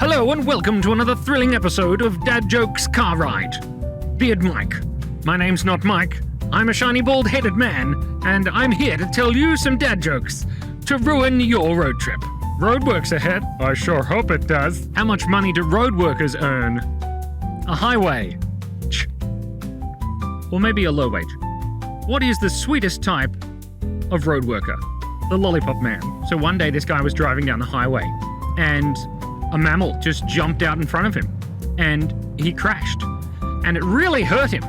Hello and welcome to another thrilling episode of Dad Jokes Car Ride. Beard Mike. My name's not Mike. I'm a shiny bald-headed man, and I'm here to tell you some dad jokes to ruin your road trip. Roadworks ahead. I sure hope it does. How much money do road workers earn? A highway. Or maybe a low wage. What is the sweetest type of road worker? The lollipop man. So one day this guy was driving down the highway, and a mammal just jumped out in front of him, and he crashed. And it really hurt him.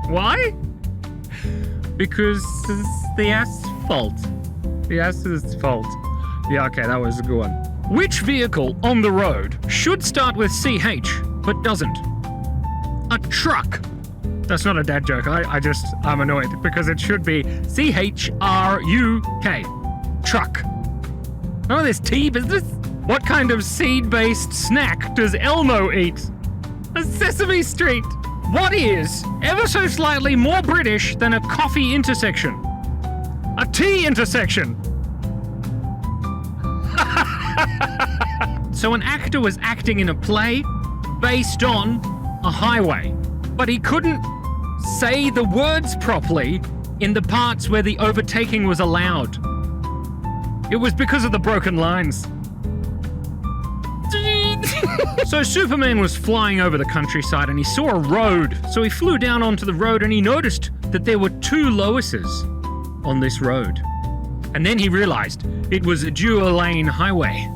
Why? Because it's the asphalt. The asphalt. Yeah, okay, that was a good one. Which vehicle on the road should start with CH, but doesn't? A truck. That's not a dad joke. I'm annoyed because it should be CHRUK. Truck. None of this tea business. What kind of seed-based snack does Elmo eat? A Sesame Street. What is ever so slightly more British than a coffee intersection? A tea intersection. So an actor was acting in a play based on a highway, but he couldn't say the words properly in the parts where the overtaking was allowed. It was because of the broken lines. So Superman was flying over the countryside and he saw a road. So he flew down onto the road and he noticed that there were two Loises on this road. And then he realized it was a dual lane highway.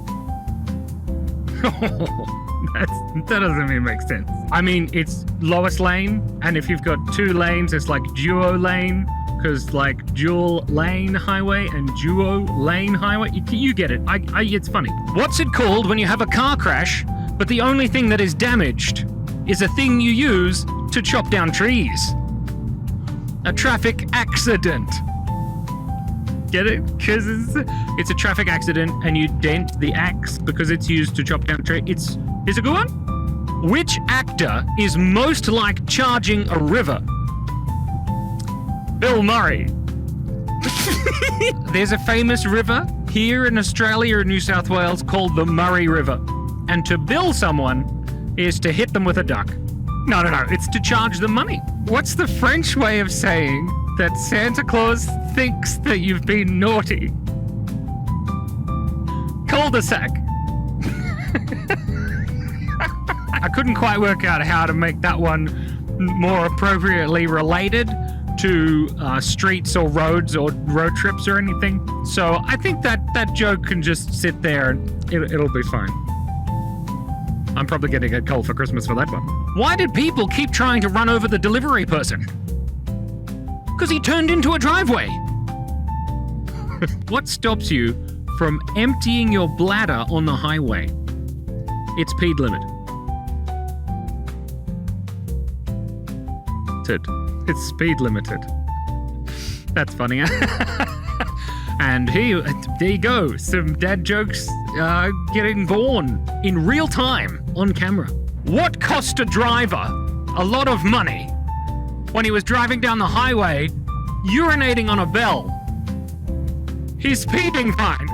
That doesn't even make sense. I mean, it's Lois Lane, and if you've got two lanes, it's like duo lane, because like dual lane highway and duo lane highway. You get it. It's funny. What's it called when you have a car crash, but the only thing that is damaged is a thing you use to chop down trees? A traffic accident. Get it? Because it's a traffic accident and you dent the axe because it's used to chop down trees. It's a good one. Which actor is most like charging a river? Bill Murray. There's a famous river here in Australia and New South Wales called the Murray River. And to bill someone is to hit them with a duck. No, it's to charge them money. What's the French way of saying that Santa Claus thinks that you've been naughty? Cul-de-sac. I couldn't quite work out how to make that one more appropriately related to streets or roads or road trips or anything. So I think that joke can just sit there and it'll be fine. I'm probably getting a cold for Christmas for that one. Why did people keep trying to run over the delivery person? Because he turned into a driveway. What stops you from emptying your bladder on the highway? It's speed limit. It's speed limited. That's funny. And there you go. Some dad jokes getting born in real time on camera. What cost a driver a lot of money when he was driving down the highway, urinating on a bell? His speeding fine.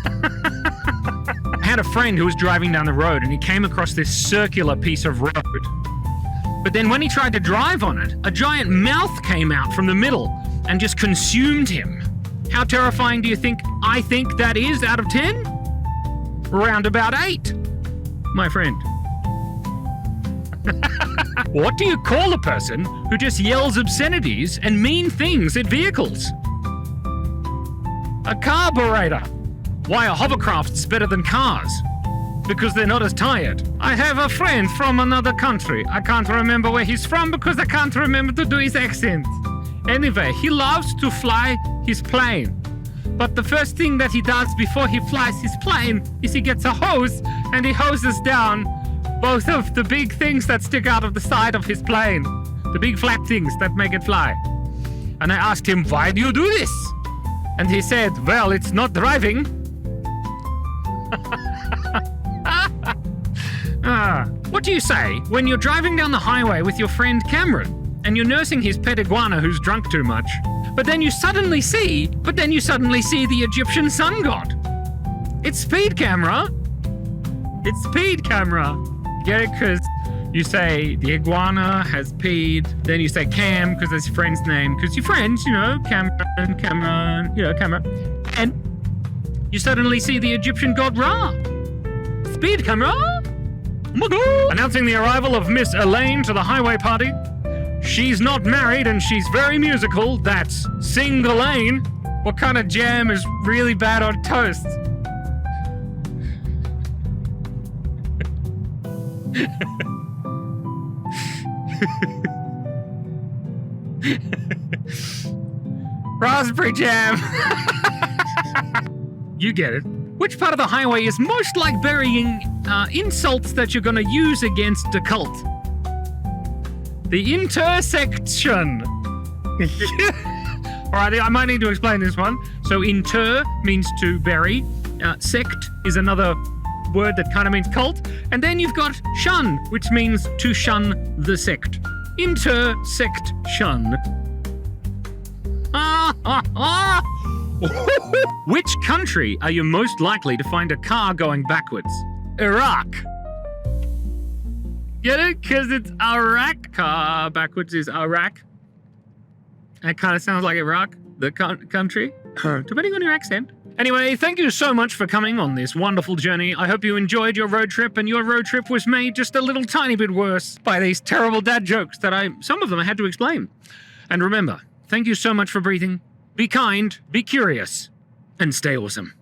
I had a friend who was driving down the road and he came across this circular piece of road. But then when he tried to drive on it, a giant mouth came out from the middle and just consumed him. How terrifying do you think I think that is out of 10? Round about 8, my friend. What do you call a person who just yells obscenities and mean things at vehicles? A carburetor. Why are hovercrafts better than cars? Because they're not as tired. I have a friend from another country. I can't remember where he's from because I can't remember to do his accent. Anyway, he loves to fly his plane. But the first thing that he does before he flies his plane is he gets a hose and he hoses down both of the big things that stick out of the side of his plane. The big flat things that make it fly. And I asked him, why do you do this? And he said, well, it's not driving. What do you say when you're driving down the highway with your friend Cameron and you're nursing his pet iguana who's drunk too much, but then you suddenly see the Egyptian sun god? It's speed camera. It's speed camera. Get it? Because you say the iguana has peed. Then you say Cam because that's your friend's name. Because you're friends, you know, Cameron, Cameron. And you suddenly see the Egyptian god Ra. Speed camera. Oh my God. Announcing the arrival of Miss Elaine to the highway party. She's not married and she's very musical. That's Sing Elaine. What kind of jam is really bad on toast? Raspberry jam. You get it. Which part of the highway is most like burying insults that you're going to use against a cult? The intersection. All right, I might need to explain this one. So inter means to bury. Sect is another word that kind of means cult. And then you've got shun, which means to shun the sect. Intersect shun. Which country are you most likely to find a car going backwards? Iraq. Get it? Because it's Iraq. Car backwards is Iraq. That kind of sounds like Iraq, the country, depending on your accent. Anyway, thank you so much for coming on this wonderful journey. I hope you enjoyed your road trip, and your road trip was made just a little tiny bit worse by these terrible dad jokes that some of them I had to explain. And remember, thank you so much for breathing. Be kind, be curious, and stay awesome.